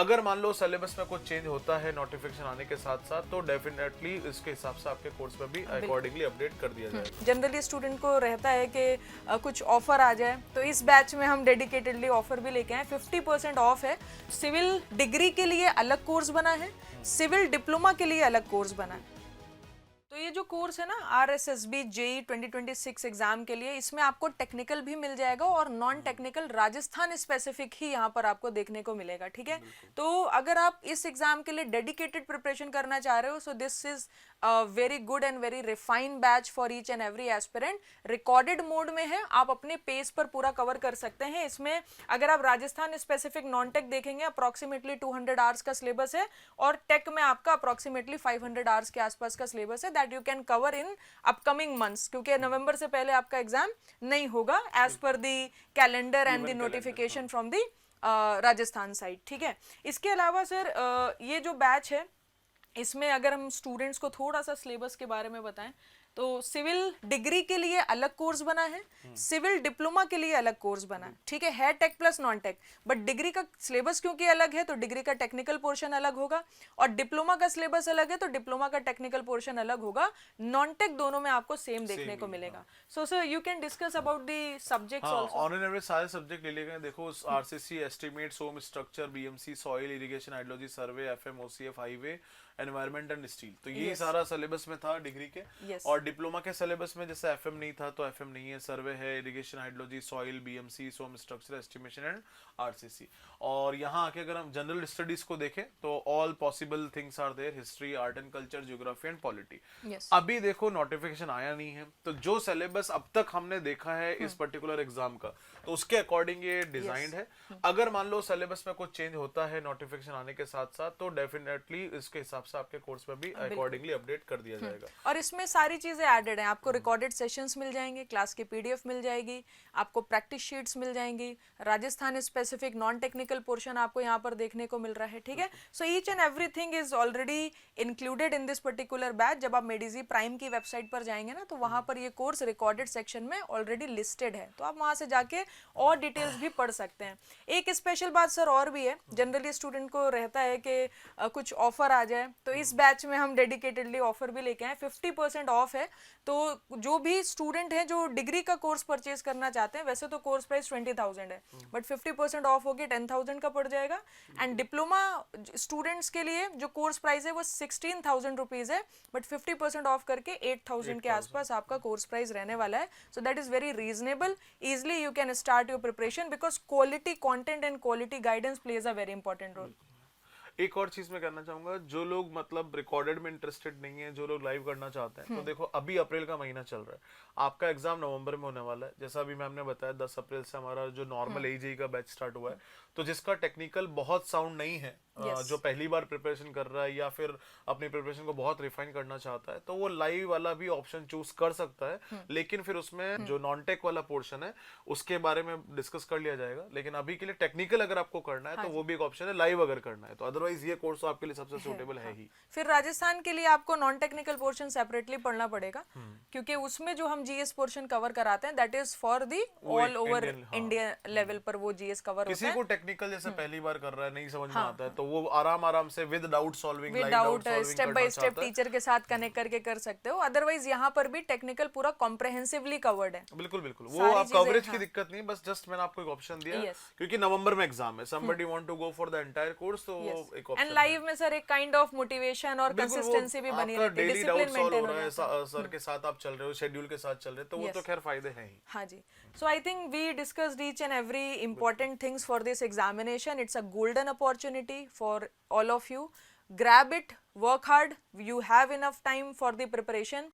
अगर मान लो सिलेबस में कुछ चेंज होता है नोटिफिकेशन आने के साथ साथ, तो डेफिनेटली इसके हिसाब से आपके कोर्स में भी अकॉर्डिंगली अपडेट कर दिया जाएगा। जनरली स्टूडेंट को रहता है कि कुछ ऑफर आ जाए, तो इस बैच में हम डेडिकेटेडली ऑफर भी लेके आए। 50% ऑफ है। सिविल डिग्री के लिए अलग कोर्स बना है, सिविल डिप्लोमा के लिए अलग कोर्स बना है। तो ये जो कोर्स है ना RSSB JEE 2026 एग्जाम के लिए, इसमें आपको टेक्निकल भी मिल जाएगा और नॉन टेक्निकल राजस्थान स्पेसिफिक ही यहाँ पर आपको देखने को मिलेगा, ठीक है। तो अगर आप इस एग्जाम के लिए डेडिकेटेड प्रिपरेशन करना चाह रहे हो, so this is very good and very refined batch for each and every aspirant. Recorded mode में है, आप अपने पेस पर पूरा कवर कर सकते हैं। इसमें अगर आप राजस्थान स्पेसिफिक नॉन टेक देखेंगे, अप्रोक्सीमेटली 200 आवर्स का सिलेबस है और टेक में आपका अप्रोक्सीमेटली 500 आवर्स के आसपास का सिलेबस है that you can cover in upcoming months, क्योंकि नवंबर से पहले आपका एग्जाम नहीं होगा as per the calendar and the notification from the Rajasthan side, ठीक है। इसके अलावा सर ये जो बैच है, इसमें अगर हम स्टूडेंट्स को थोड़ा सा सिलेबस के बारे में बताएं, तो सिविल डिग्री के लिए अलग कोर्स बना है, सिविल डिप्लोमा के लिए अलग कोर्स बना है, ठीक है tech plus non tech. But degree का सिलेबस क्योंकि अलग है, तो डिग्री का टेक्निकल पोर्शन अलग होगा, और डिप्लोमा का सिलेबस अलग है, तो डिप्लोमा का टेक्निकल पोर्शन अलग होगा। नॉन टेक दोनों में आपको सेम देखने को मिलेगा। So sir you can discuss about the subjects also. On an average सारे सब्जेक्ट ले लिए गए। देखो RCC एस्टिमेट, सोम structure, BMC, soil irrigation, hydrology, survey, FM, OCF, highway, environment and steel, तो ये सारा सिलेबस में था डिग्री के। और डिप्लोमा के सिलेबस में जैसे FM नहीं था तो FM नहीं है, सर्वे है, इरिगेशन, हाइड्रोलॉजी, सॉइल, BMC, सोम स्ट्रक्चर, एस्टिमेशन एंड RCC। और यहाँ आके अगर हम जनरल स्टडीज को देखें तो all possible things are there, history, art and culture, geography and polity. अभी देखो नोटिफिकेशन आया नहीं है, तो जो सिलेबस अब तक हमने देखा है इस पर्टिकुलर एग्जाम का, तो उसके अकॉर्डिंग ये डिजाइंड है। अगर मान लो सिलेबस में कुछ चेंज होता है नोटिफिकेशन आने के साथ साथ, तो डेफिनेटली इसके हिसाब से आपके कोर्स में भी अकॉर्डिंगली अपडेट कर दिया जाएगा। और इसमें सारी चीजें एडेड हैं। आपको रिकॉर्डेड सेशंस मिल जाएंगे, क्लास की PDF मिल जाएगी, आपको प्रैक्टिस शीट्स मिल जाएंगी, Rajasthan specific non technical portion आपको यहाँ पर देखने को मिल रहा है, ठीक है। So each and everything is already included in this particular batch. जब आप मेडिजी प्राइम की वेबसाइट पर जाएंगे ना, तो वहां पर ये कोर्स रिकॉर्डेड सेक्शन में ऑलरेडी लिस्टेड है, तो आप वहां से जाके और डिटेल्स भी पढ़ सकते हैं। एक स्पेशल बात सर और भी है, जनरली स्टूडेंट को रहता है कि कुछ ऑफर आ जाए, तो इस बैच में हम डेडिकेटेडली ऑफर भी लेके आए। 50% ऑफ है। तो जो भी स्टूडेंट है जो डिग्री का कोर्स परचेज करना चाहते हैं, वैसे तो कोर्स प्राइस 20,000 है, बट 50% ऑफ होके 10,000 का पड़ जाएगा। एंड डिप्लोमा स्टूडेंट्स के लिए जो कोर्स प्राइस है वो 16,000 रुपीज है, बट 50% ऑफ करके 8,000 के आसपास आपका कोर्स प्राइस रहने वाला है। So that is very reasonable. Easily you can start your preparation because quality content and quality guidance plays a very important role. एक और चीज मैं कहना चाहूंगा, जो लोग मतलब रिकॉर्डेड में इंटरेस्टेड नहीं है, जो लोग लाइव करना चाहते हैं, तो देखो अभी अप्रैल का महीना चल रहा है, आपका एग्जाम नवंबर में होने वाला है। जैसा अभी मैम ने बताया 10 अप्रैल से हमारा जो नॉर्मल AJE का बैच स्टार्ट हुआ है, तो जिसका टेक्निकल बहुत साउंड नहीं है, जो पहली बार प्रिपरेशन कर रहा है या फिर अपनी प्रिपरेशन को बहुत रिफाइन करना चाहता है, तो वो लाइव वाला भी ऑप्शन चूज कर सकता है। लेकिन फिर उसमें जो नॉन टेक वाला पोर्शन है उसके बारे में डिस्कस कर लिया जाएगा। लेकिन अभी के लिए टेक्निकल अगर आपको करना है तो वो भी एक ऑप्शन है, लाइव अगर करना है तो। अदरवाइज ये कोर्स आपके लिए सबसे सूटेबल है ही। फिर राजस्थान के लिए आपको नॉन टेक्निकल पोर्शन सेपरेटली पढ़ना पड़ेगा, क्योंकि उसमें जो हम GS पोर्शन कवर कराते हैं that is for the all over India level पर वो GS कवर होता है। किसी को टेक्निकल जैसे पहली बार कर रहा है, नहीं समझ में आता है, तो वो आराम से with doubt solving, step by step teacher के साथ कनेक्ट करके कर सकते हो। अदरवाइज यहाँ पर भी टेक्निकल पूरा कॉम्प्रहेंसिवली कवर्ड है। बिल्कुल बिल्कुल, वो आप कवरेज की दिक्कत नहीं, बस जस्ट मैंने आपको एक ऑप्शन दिया क्योंकि नवंबर में एग्जाम है, somebody want to go for the entire course, तो वो एक ऑप्शन। एंड लाइव में सर एक काइंड ऑफ मोटिवेशन और कंसिस्टेंसी भी बनी रहती है, डिसिप्लिन मेंटेन हो रहा है, सर के साथ आप चल रहे हो, शेड्यूल के साथ चल रहे हो, तो वो तो खैर फायदे हैं ही। हाँ जी। So I think we discussed each and every important things for this examination. It's a golden opportunity for all of you. Grab it, work hard, you have enough time for the preparation.